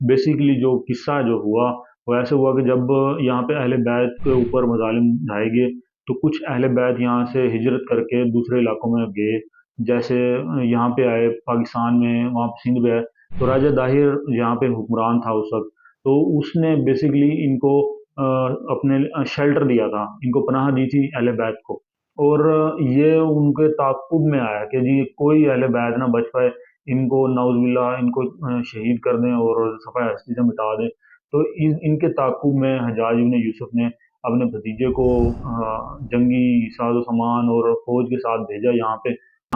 Basically जो किस्सा जो हुआ वो ऐसे हुआ कि जब यहाँ पे अहले बैत के ऊपर मज़ालिम ढाए गए, तो कुछ अहले बैत यहाँ से हिजरत करके दूसरे इलाकों में गए। जैसे यहाँ पे आए पाकिस्तान में, वहाँ पे सिंध में आए, तो राजा दाहिर यहाँ पे हुक्मरान था उस वक़्त। तो उसने बेसिकली इनको अपने शेल्टर दिया था, इनको पनाह दी थी अहले बैत को। और ये उनके ताक़ुब में आया कि जी कोई अहले बैत ना बच पाए, इनको नाउज़ुबिल्लाह इनको शहीद कर दें और सफ़ाए हस्ती से मिटा दें। तो इनके ताक़ुब में हज्जाज इब्न यूसुफ़ ने अपने भतीजे को जंगी साज़ो-सामान और फ़ौज के साथ भेजा यहाँ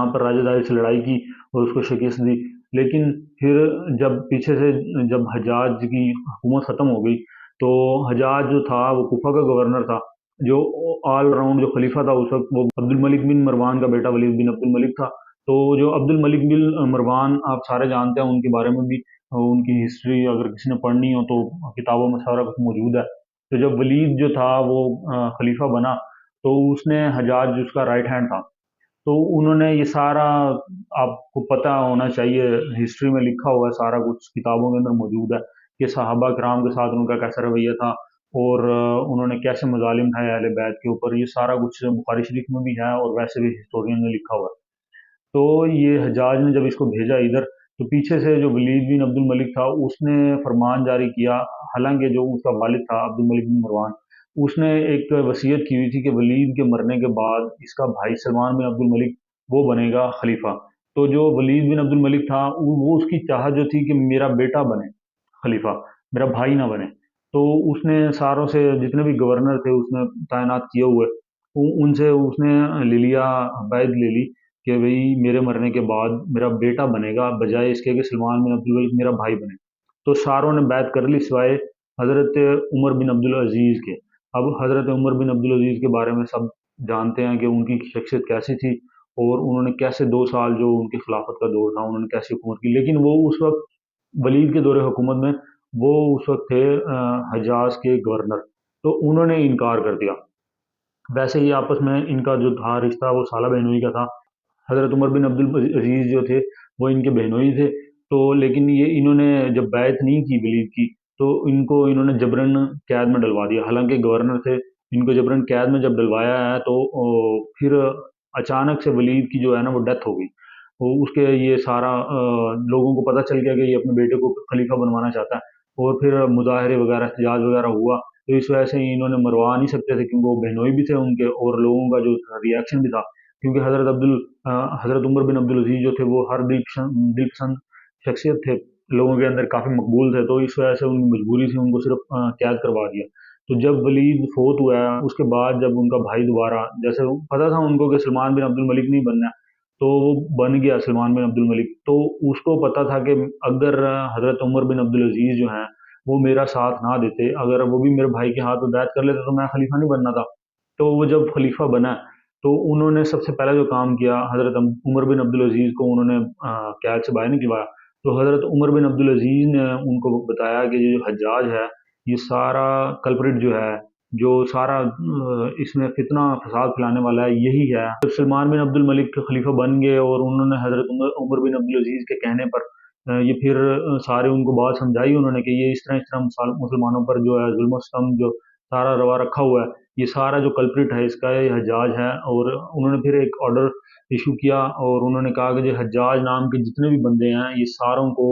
पर राजा दाहिर से लड़ाई की और उसको शिकस्त दी। लेकिन फिर जब पीछे से जब हज्जाज की हुकूमत ख़त्म हो गई, तो हज्जाज जो था वो कूफा का गवर्नर था, जो ऑल राउंड जो खलीफा था उस वक़्त, वो अब्दुल मलिक बिन मरवान का बेटा वलीद बिन अब्दुल मलिक था। तो जो अब्दुल मलिक बिन मरवान आप सारे जानते हैं, उनके बारे में भी उनकी हिस्ट्री अगर किसी ने पढ़नी हो तो किताबों में सारा कुछ मौजूद है। तो जब वलीद जो था वो खलीफा बना, तो उसने हज्जाज उसका राइट हैंड था। तो उन्होंने ये सारा, आपको पता होना चाहिए, हिस्ट्री में लिखा हुआ है सारा कुछ, किताबों के अंदर मौजूद है कि सहाबा किराम के साथ उनका कैसा रवैया था और उन्होंने कैसे मज़ालिम ढाए अहले बैत के ऊपर। ये सारा कुछ बुखारी शरीफ में भी है और वैसे भी हिस्टोरियन ने लिखा हुआ है। तो ये हज्जाज ने जब इसको भेजा इधर, तो पीछे से जो वलीद बिन अब्दुल मलिक था उसने फरमान जारी किया। हालांकि जो उसका वालिद था अब्दुल मलिक बिन मरवान, उसने एक वसीयत की हुई थी कि वलीद के मरने के बाद इसका भाई सलमान बिन अब्दुल मलिक वो बनेगा खलीफा। तो जो वलीद बिन अब्दुल मलिक था वो उसकी चाहत जो थी कि मेरा बेटा बने खलीफा, मेरा भाई ना बने। तो उसने सारों से जितने भी गवर्नर थे उसने तैनात किए हुए, उनसे उसने ले लिया, बैत ले ली कि भई मेरे मरने के बाद मेरा बेटा बनेगा, बजाए इसके कि सलमान बिन अब्दुल मलिक मेरा भाई बने। तो सारों ने बैत कर ली सिवाय हज़रत उमर बिन अब्दुल अज़ीज़ के। अब हज़रत उमर बिन अब्दुल अज़ीज़ के बारे में सब जानते हैं कि उनकी शख्सियत कैसी थी और उन्होंने कैसे 2 साल जो उनकी खिलाफत का दौर था, उन्होंने कैसे हुकूमत की। लेकिन वो उस वक़्त वलीद के दौर हुकूमत में वो उस वक़्त थे हज्जाज के गवर्नर, तो उन्होंने इनकार कर दिया। वैसे ही आपस में इनका जो था रिश्ता वो साला बहनोई का था। हज़रत उमर बिन अब्दुल अज़ीज़ जो थे, वो इनके बहनोई थे। तो लेकिन ये इन्होंने जब बैत नहीं की वलीद की, तो इनको इन्होंने जबरन कैद में डलवा दिया। हालाँकि गवर्नर थे, इनको जबरन कैद में जब डलवाया है तो फिर अचानक से वलीद की जो है ना वो डेथ हो गई। तो उसके ये सारा लोगों को पता चल गया कि ये अपने बेटे को खलीफा बनवाना चाहता है और फिर मुज़ाहरे वगैरह, एहतजाज वगैरह हुआ। तो इस वजह से इन्होंने मरवा नहीं सकते थे क्योंकि वो बहनोई भी थे उनके और लोगों का जो रिएक्शन भी था, क्योंकि हज़रत उमर बिन अब्दुल अज़ीज़ जो थे वो हर दिल पसंद शख्सियत थे, लोगों के अंदर काफ़ी मकबूल थे, तो इस वजह से उनकी मजबूरी थी उनको सिर्फ कैद करवा दिया। तो जब वलीद फ़ौत हुआ उसके बाद जब उनका भाई दोबारा, जैसे पता था उनको कि सलमान बिन अब्दुल मलिक नहीं बनना है, तो वो बन गया सलमान बिन अब्दुल मलिक। तो उसको पता था कि अगर हज़रत उमर बिन अब्दुल अज़ीज़ जो हैं वो मेरा साथ ना देते, अगर वो भी मेरे भाई के हाथ में बैत कर लेते तो मैं खलीफा नहीं बनना था। तो वो जब खलीफा बना, तो उन्होंने सबसे पहला जो काम किया, हज़रत उमर बिन अब्दुल अज़ीज़ को उन्होंने कैद से बाहर निकलवाया। तो हज़रत उमर बिन अब्दुल अज़ीज़ ने उनको बताया कि ये जो हज्जाज है, ये सारा कल्प्रिट जो है, जो सारा इसमें फितना फ़साद फैलाने वाला है, यही है। जब सलमान बिन अब्दुल मलिक खलीफा बन गए और उन्होंने हज़रत उमर बिन अब्दुल अज़ीज़ के कहने पर ये फिर सारे उनको बात समझाई उन्होंने कि ये इस तरह मुसलमानों पर जो है ज़ुल्म और सितम जो सारा रवा रखा हुआ है, ये सारा जो कल्प्रिट है इसका ये हज्जाज है। और उन्होंने फिर एक ऑर्डर इशू किया और उन्होंने कहा कि जो हज्जाज नाम के जितने भी बंदे हैं, ये सारों को,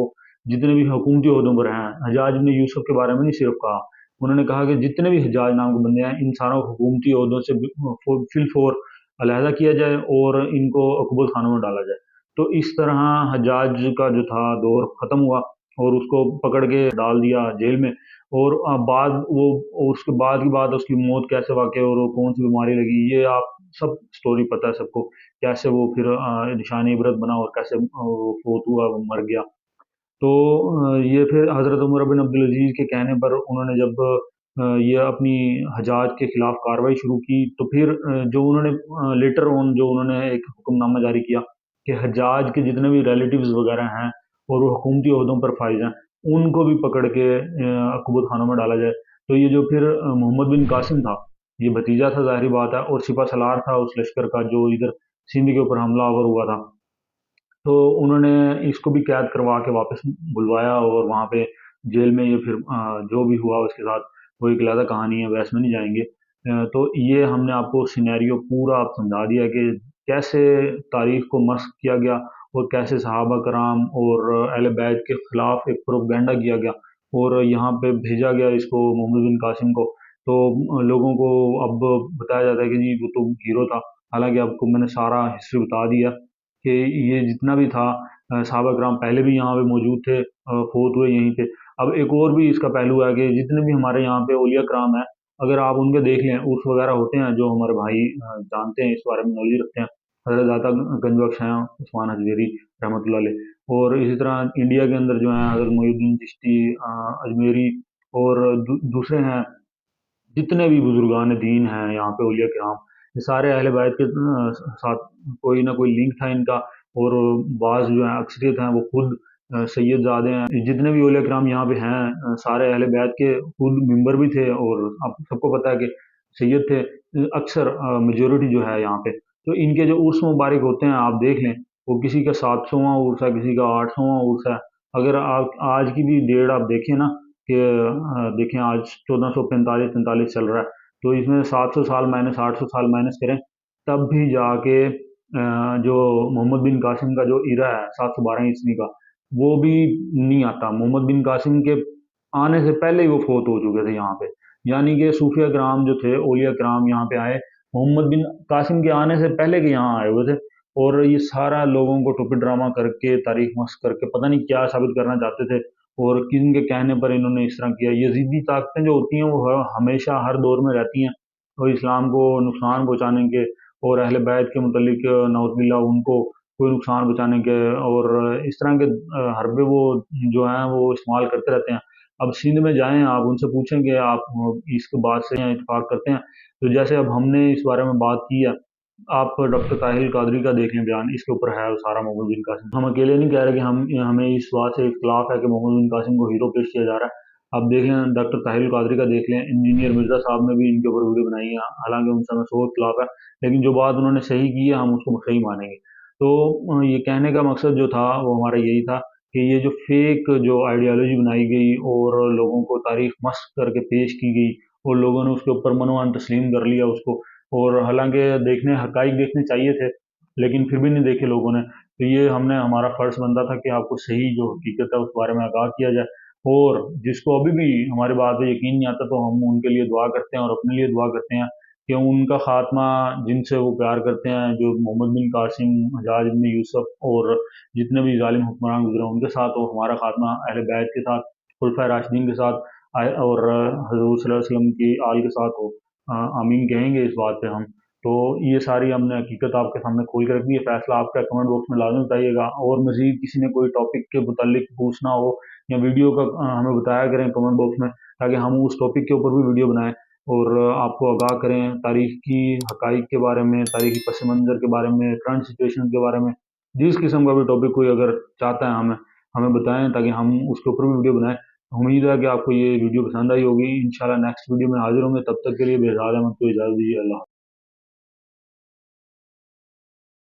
जितने भी हुकूमती ओहदों पर हैं, हज्जाज इब्न यूसुफ के बारे में नहीं सिर्फ कहा, उन्होंने कहा कि जितने भी हज्जाज नाम के बंदे हैं, इन सारों को हुकूमती ओहदों से फिलफोर अलहदा किया जाए और इनको अकबुल खानों में डाला जाए। तो इस तरह हज्जाज का जो था दौर ख़त्म हुआ और उसको पकड़ के डाल दिया जेल में। और बाद वो, और उसके बाद की बात, उसकी मौत कैसे वाक़ई और वो कौन-सी बीमारी लगी, ये आप सब स्टोरी पता है सबको। कैसे वो फिर निशान इबरत बना और कैसे वो फ़ौत हुआ, वो मर गया। तो ये फिर हज़रत उमर बिन अब्दुल अज़ीज़ के कहने पर उन्होंने जब ये अपनी हज्जाज के खिलाफ कार्रवाई शुरू की, तो फिर जो उन्होंने लेटर ऑन जो उन्होंने एक हुक्मनामा जारी किया कि हज्जाज के जितने भी रिलेटिव्स वगैरह हैं और वो हुकूमती ओहदों पर फाइज हैं, उनको भी पकड़ के अकबुल खानों में डाला जाए। तो ये जो फिर मोहम्मद बिन कासिम था, ये भतीजा था ज़ाहिर बात है, और सिपह सलार था उस लश्कर का जो इधर सिंध के ऊपर हमला-आवर हुआ था। तो उन्होंने इसको भी कैद करवा के वापस बुलवाया और वहाँ पे जेल में, या फिर जो भी हुआ उसके साथ, वो एक अलग कहानी है, वैसे में नहीं जाएंगे। तो ये हमने आपको सिनेरियो पूरा आप समझा दिया कि कैसे तारीख को मस्ख किया गया, और कैसे सहाबा कराम और अहले बैत के खिलाफ एक प्रोपगेंडा किया गया, और यहाँ पे भेजा गया इसको, मोहम्मद बिन कासिम को। तो लोगों को अब बताया जाता है कि जी वो तो हीरो था। हालांकि आपको मैंने सारा हिस्ट्री बता दिया कि ये जितना भी था, सहाबा कराम पहले भी यहाँ पे मौजूद थे, फोत हुए यहीं पे। अब एक और भी इसका पहलू है कि जितने भी हमारे यहाँ पे औलिया कराम है, अगर आप उनके देख लें, उर्स वगैरह होते हैं, जो हमारे भाई जानते हैं, इस बारे में नॉलेज रखते हैं, हजरत दाता गंज बख्श हैं, उस्मान हजवेरी रहमतुल्लाह अलैह। और इसी तरह इंडिया के अंदर जो है हजरत मोइनुद्दीन चिश्ती अजमेरी, और दूसरे हैं, जितने भी बुजुर्गान दीन हैं यहाँ पे औलिया किराम, ये सारे अहले बैत के साथ कोई ना कोई लिंक था इनका। और बाज़ जो है अक्सरियत हैं वो खुद सैयदजादे हैं। जितने भी औलिया किराम यहाँ पे हैं, सारे अहले बैत के खुद मेंबर भी थे, और आप सबको पता है कि सैयद थे। अक्सर मेजोरिटी जो है यहाँ पे, तो इनके जो उर्स मुबारक होते हैं आप देख लें, वो किसी का 700वां उर्स है, किसी का 800वां उर्स है। अगर आप आज की भी डेट आप देखें ना, कि देखें आज 1445-43 चल रहा है, तो इसमें 700 साल माइनस 800 साल माइनस करें, तब भी जाके जो मोहम्मद बिन कासिम का जो इरा है 712 ईस्वी का, वो भी नहीं आता। मोहम्मद बिन कासिम के आने से पहले ही वो फोत हो चुके थे यहाँ पे। यानी कि सूफिया कराम जो थे, औलिया कराम यहाँ पे आए मोहम्मद बिन कासिम के आने से पहले के यहाँ आए हुए थे। और ये सारा लोगों को टोपी ड्रामा करके, तारीख मस्ख करके, पता नहीं क्या साबित करना चाहते थे, और किन के कहने पर इन्होंने इस तरह किया। यजीदी ताकतें जो होती हैं वो हमेशा हर दौर में रहती हैं, और इस्लाम को नुकसान पहुंचाने के, और अहले बैत के मुतलिक नौजुबिल्ला उनको कोई नुकसान पहुंचाने के, और इस तरह के हरबे वो जो हैं वो इस्तेमाल करते रहते हैं। अब सिंध में जाएं, आप उनसे पूछें कि आप इसके बाद से यहाँ इतफाक करते हैं। तो जैसे अब हमने इस बारे में बात की है, आप डॉक्टर ताहिर कादरी का देख लें बयान, इसके ऊपर है वो सारा मोहम्मद बिन कासिम। हम अकेले नहीं कह रहे कि हम हमें इस बात से इख्तलाफ है कि मोहम्मद बिन कासिम को हीरो पेश किया जा रहा है। आप देख लें डॉक्टर ताहिर कादरी का देख लें, इंजीनियर मिर्जा साहब ने भी इनके ऊपर वीडियो बनाई है, हालांकि उनसे हमें सौ इख्तलाफ है, लेकिन जो बात उन्होंने सही की है हम उसको सही मानेंगे। तो ये कहने का मकसद जो था वो हमारा यही था कि ये जो फेक जो आइडियोलॉजी बनाई गई, और लोगों को तारीख मस्ख करके पेश की गई, और लोगों ने उसके ऊपर मनोवन तस्लीम कर लिया उसको, और हालांकि देखने हकाइक देखने चाहिए थे, लेकिन फिर भी नहीं देखे लोगों ने। तो ये हमने हमारा फर्ज बनता था कि आपको सही जो हकीकत है उस बारे में आगाह किया जाए। और जिसको अभी भी हमारी बात पे यकीन नहीं आता, तो हम उनके लिए दुआ करते हैं और अपने लिए दुआ करते हैं कि उनका खात्मा, जिनसे वो प्यार करते हैं, जो मोहम्मद बिन कासिम, हजाज बिन यूसुफ, और जितने भी जालिम हुक्मरान गुजरे उनके साथ हो, हमारा खात्मा अहले बैत के साथ, खुलफाए राशिदीन के साथ, और हजूर सल्लल्लाहु अलैहि वसल्लम की आल के साथ हो। आमीन कहेंगे इस बात पे हम। तो ये सारी हमने हकीकत आपके सामने खोल के रख दी है। फैसला आपका, कमेंट बॉक्स में लाजमी बताइएगा। और मजीद किसी ने कोई टॉपिक के मुतालिक पूछना हो, या वीडियो का हमें बताया करें कमेंट बॉक्स में, ताकि हम उस टॉपिक के ऊपर भी वीडियो बनाएं, और आपको आगाह करें तारीख की हकाइक के बारे में, तारीखी पस मंज़र के बारे में, करंट सिचुएशन के बारे में। जिस किस्म का भी टॉपिक कोई अगर चाहता है हमें हमें बताएं, ताकि हम उसके ऊपर भी वीडियो बनाएं। उम्मीद है कि आपको ये वीडियो पसंद आई होगी। इंशाल्लाह नेक्स्ट वीडियो में हाजिर होंगे, तब तक के लिए बेहद अहमद को इजाज़त दीजिए। अल्लाह।